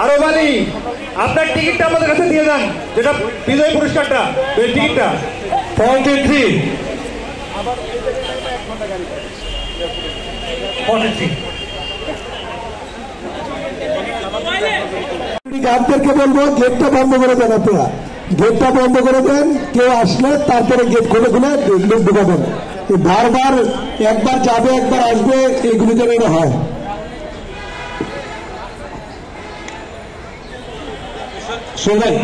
আরব আলী, আপনার টিকিটটা আমাদের কাছে দিয়ে যান, যেটা বিজয় পুরস্কারটা, এই টিকিটটা 43 গার্ডদেরকে বলবো গেটটা বন্ধ করে দেন। আপনারা গেটটা বন্ধ করে দেন, কেউ আসলে তারপরে গেট খুলে খুলে লোক ঢুকাবেন। বারবার একবার যাবে একবার আসবে, এইগুলি যেন হয়। শোনেন,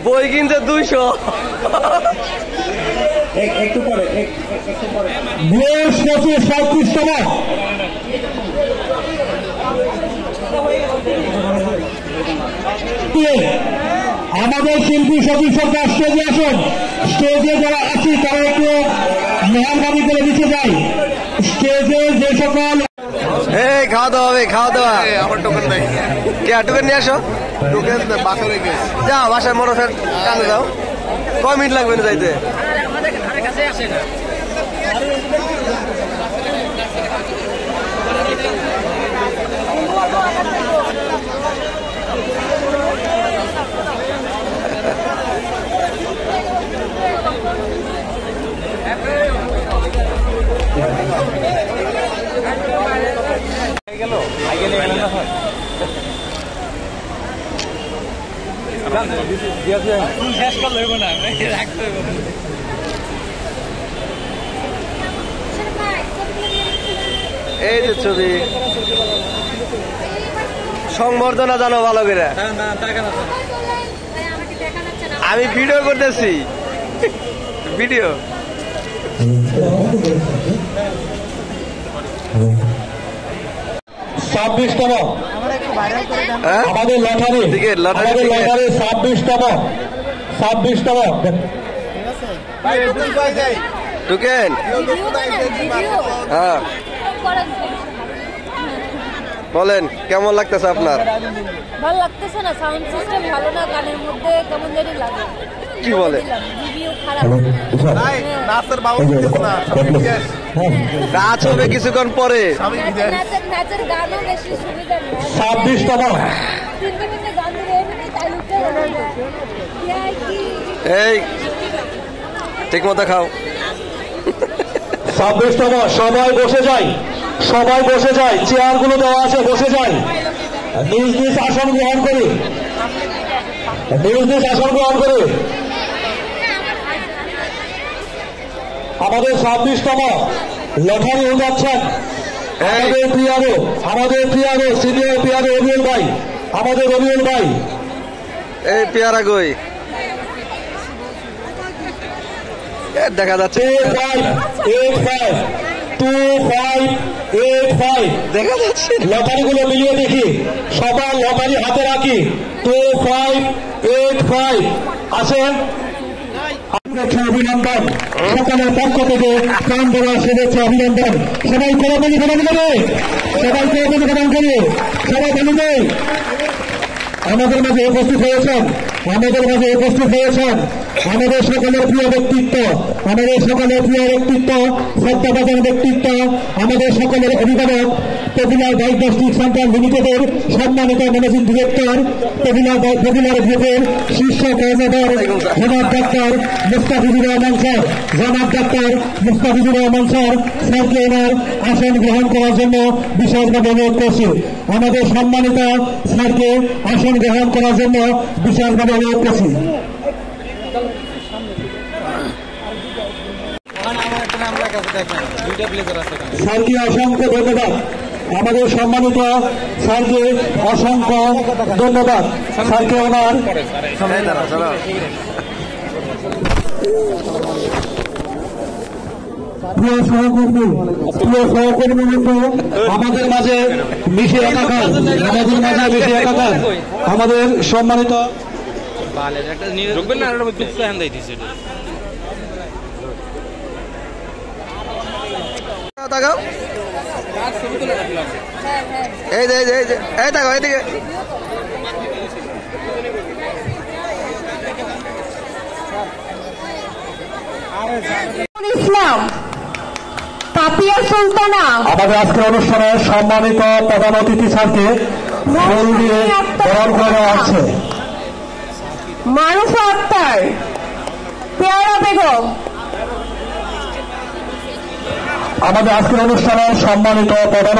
বই কিনতে 200 একটু পরে আমাদের শিল্পী সচিব সরকার স্টেজে আসুন। স্টেজে যারা আছি তারা একটু মেহরবানি করে নিচে যায়। স্টেজে যে সকল খাওয়া দাওয়া হবে, খাওয়া দাওয়া। আমার টোকেন নাই, কে টোকেন নিয়ে আসো। টোকেন বাসা রেখে যাও, বাসায় মোটর টানে যাও। কয় মিনিট লাগবে না যাইতে? শেষ করলে হইব না, রাখতে হইব। এই যে ছবি সংবর্ধনা জানো ভালো করে। আমি ভিডিও করতেছি, ভিডিও। 26তম আমাদের লটারি, আমাদের লটারি 26তম টোকেন। হ্যাঁ বলেন কেমন লাগতেছে আপনার? ভালো লাগতেছে না, সাউন্ড সিস্টেম ভালো না, কানের মধ্যে কেমন জানি লাগে। কি বলে? রিভিউ খারাপ। নাচ হবে কিছুক্ষণ পরে। নাচের গানও বেশি সুবিধা নেই। 26তম গান ধরে তাই উঠতে এই ঠিক মতো খাও। 26তম সবাই বসে যায়, সবাই বসে যায়, চেয়ারগুলো দেওয়া আছে, বসে যায়, নিজ নিজ আসন গ্রহণ করে, নিজ নিজ আসন গ্রহণ করে। আমাদের 26তম লটারি হয়ে যাচ্ছেন আমাদের প্রিয়ারো সিনিয়র প্রিয়ারো রবিউল ভাই, আমাদের রবিউল ভাই। এই পেয়ারা গই দেখা যাচ্ছে 2585 দেখা যাচ্ছে। লটারিগুলো মিলিয়ে দেখি, সবার লটারি হাতে রাখি। 2585 আছে। অভিনন্দন সকলের পক্ষ থেকে প্রাণ দেওয়ার শুভেচ্ছা, অভিনন্দন। সবাই করবনি প্রদান করে, সবাই করবনি প্রদান করে, সবাই বলবে আমাদের মাঝে উপস্থিত হয়েছেন, আমাদের মাঝে উপস্থিত হয়েছেন আমাদের সকলের প্রিয় ব্যক্তিত্ব, আমাদের সকলের প্রিয় ব্যক্তিত্ব, শ্রদ্ধাভাজন ব্যক্তিত্ব, আমাদের সকলের অভিভাবক, পপুলার ডায়াগনস্টিক সেন্টার লিমিটেডের সম্মানিত ম্যানেজিং ডিরেক্টর, পপুলার গ্রুপের শীর্ষ কর্মকর্তা জনাব ডাক্তার মুস্তাফিজুর রহমান স্যার, জনাব ডাক্তার মুস্তাফিজুর রহমান স্যার স্যারকে ওনার আসন গ্রহণ করার জন্য বিশেষভাবে অনুরোধ করছি। আমাদের সম্মানিত স্যারকে আসন গ্রহণ করার জন্য বিশেষভাবে অনুরোধ করছি। স্যারকে অসংখ্য ধন্যবাদ, আমাদের সম্মানিত স্যারকে অসংখ্য ধন্যবাদ। স্যারকে ওনার প্রিয় সহকর্মীবৃন্দ আমাদের মাঝে মিশে একাকার, আমাদের মাঝে মিশে একাকার আমাদের সম্মানিত এই যে এই দেখো এইদিকে ইসলাম পাপিয়া সুলতানা। আমাদের আজকের অনুষ্ঠানে সম্মানিত প্রধান অতিথি স্যারকে ফুল দিয়ে বরণ করা হচ্ছে। মারুফা আক্তার, পেয়ারা বেগম। আমাদের আজকের অনুষ্ঠানে সম্মানিত প্রধান